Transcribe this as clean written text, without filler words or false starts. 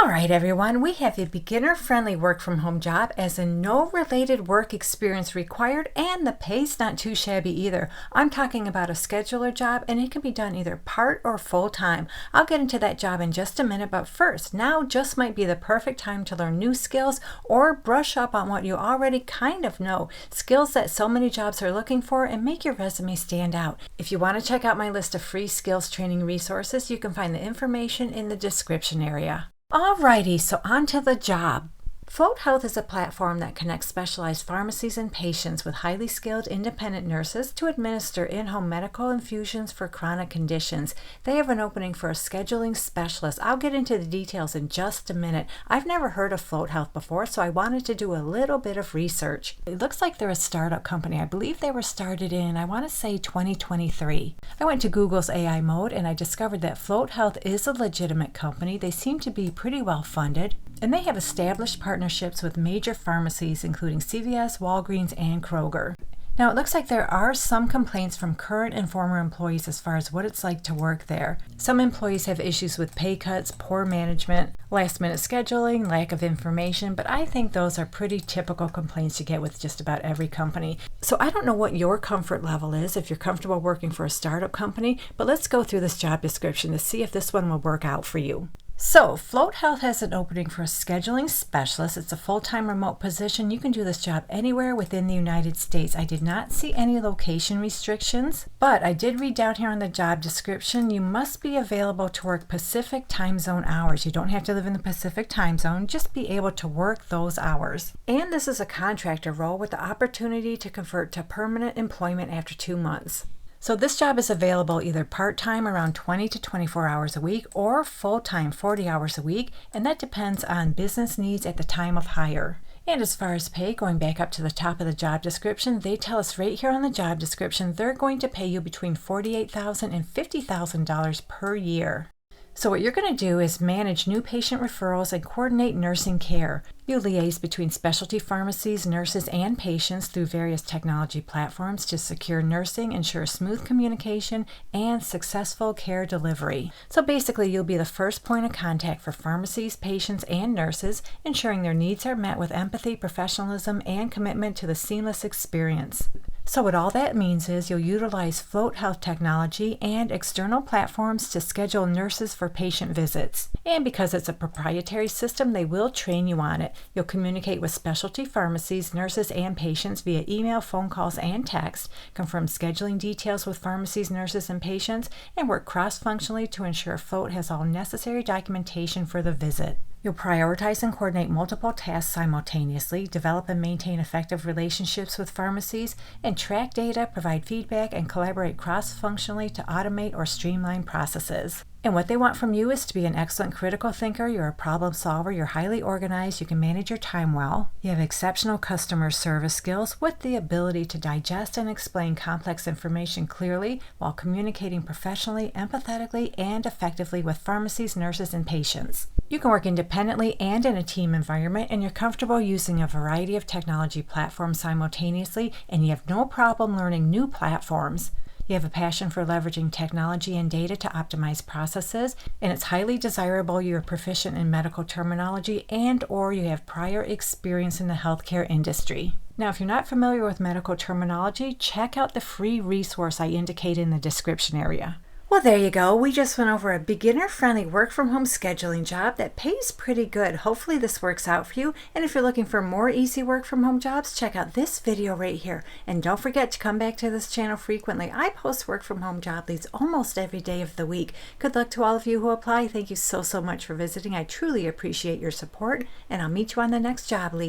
All right, everyone, we have a beginner-friendly work-from-home job as in no related work experience required, and the pay's not too shabby either. I'm talking about a scheduler job, and it can be done either part or full-time. I'll get into that job in just a minute, but first, now just might be the perfect time to learn new skills or brush up on what you already kind of know, skills that so many jobs are looking for, and make your resume stand out. If you want to check out my list of free skills training resources, you can find the information in the description area. Alrighty, so on to the job. Float Health is a platform that connects specialized pharmacies and patients with highly skilled independent nurses to administer in-home medical infusions for chronic conditions. They have an opening for a scheduling specialist. I'll get into the details in just a minute. I've never heard of Float Health before, so I wanted to do a little bit of research. It looks like they're a startup company. I believe they were started in, I want to say 2023. I went to Google's AI mode and I discovered that Float Health is a legitimate company. They seem to be pretty well funded, and they have established partnerships with major pharmacies including CVS, Walgreens, and Kroger. Now, it looks like there are some complaints from current and former employees as far as what it's like to work there. Some employees have issues with pay cuts, poor management, last-minute scheduling, lack of information, but I think those are pretty typical complaints you get with just about every company. So I don't know what your comfort level is, if you're comfortable working for a startup company, but let's go through this job description to see if this one will work out for you. So, Float Health has an opening for a scheduling specialist. It's a full-time remote position. You can do this job anywhere within the United States. I did not see any location restrictions, but I did read down here on the job description, you must be available to work Pacific time zone hours. You don't have to live in the Pacific time zone, just be able to work those hours. And this is a contractor role with the opportunity to convert to permanent employment after 2 months. So this job is available either part-time around 20 to 24 hours a week or full-time 40 hours a week, and that depends on business needs at the time of hire. And as far as pay, going back up to the top of the job description, they tell us right here on the job description they're going to pay you between $48,000 and $50,000 per year. So what you're going to do is manage new patient referrals and coordinate nursing care. You liaise between specialty pharmacies, nurses, and patients through various technology platforms to secure nursing, ensure smooth communication, and successful care delivery. So basically, you'll be the first point of contact for pharmacies, patients, and nurses, ensuring their needs are met with empathy, professionalism, and commitment to the seamless experience. So what all that means is you'll utilize Float Health technology and external platforms to schedule nurses for patient visits. And because it's a proprietary system, they will train you on it. You'll communicate with specialty pharmacies, nurses, and patients via email, phone calls, and text, confirm scheduling details with pharmacies, nurses, and patients, and work cross-functionally to ensure Float has all necessary documentation for the visit. You'll prioritize and coordinate multiple tasks simultaneously, develop and maintain effective relationships with pharmacies, and track data, provide feedback, and collaborate cross-functionally to automate or streamline processes. And what they want from you is to be an excellent critical thinker, you're a problem solver, you're highly organized, you can manage your time well, you have exceptional customer service skills with the ability to digest and explain complex information clearly while communicating professionally, empathetically, and effectively with pharmacies, nurses, and patients. You can work independently and in a team environment, and you're comfortable using a variety of technology platforms simultaneously, and you have no problem learning new platforms. You have a passion for leveraging technology and data to optimize processes, and it's highly desirable you're proficient in medical terminology and/or you have prior experience in the healthcare industry. Now, if you're not familiar with medical terminology, check out the free resource I indicate in the description area. Well, there you go. We just went over a beginner-friendly work-from-home scheduling job that pays pretty good. Hopefully this works out for you. And if you're looking for more easy work-from-home jobs, check out this video right here. And don't forget to come back to this channel frequently. I post work-from-home job leads almost every day of the week. Good luck to all of you who apply. Thank you so much for visiting. I truly appreciate your support, and I'll meet you on the next job lead.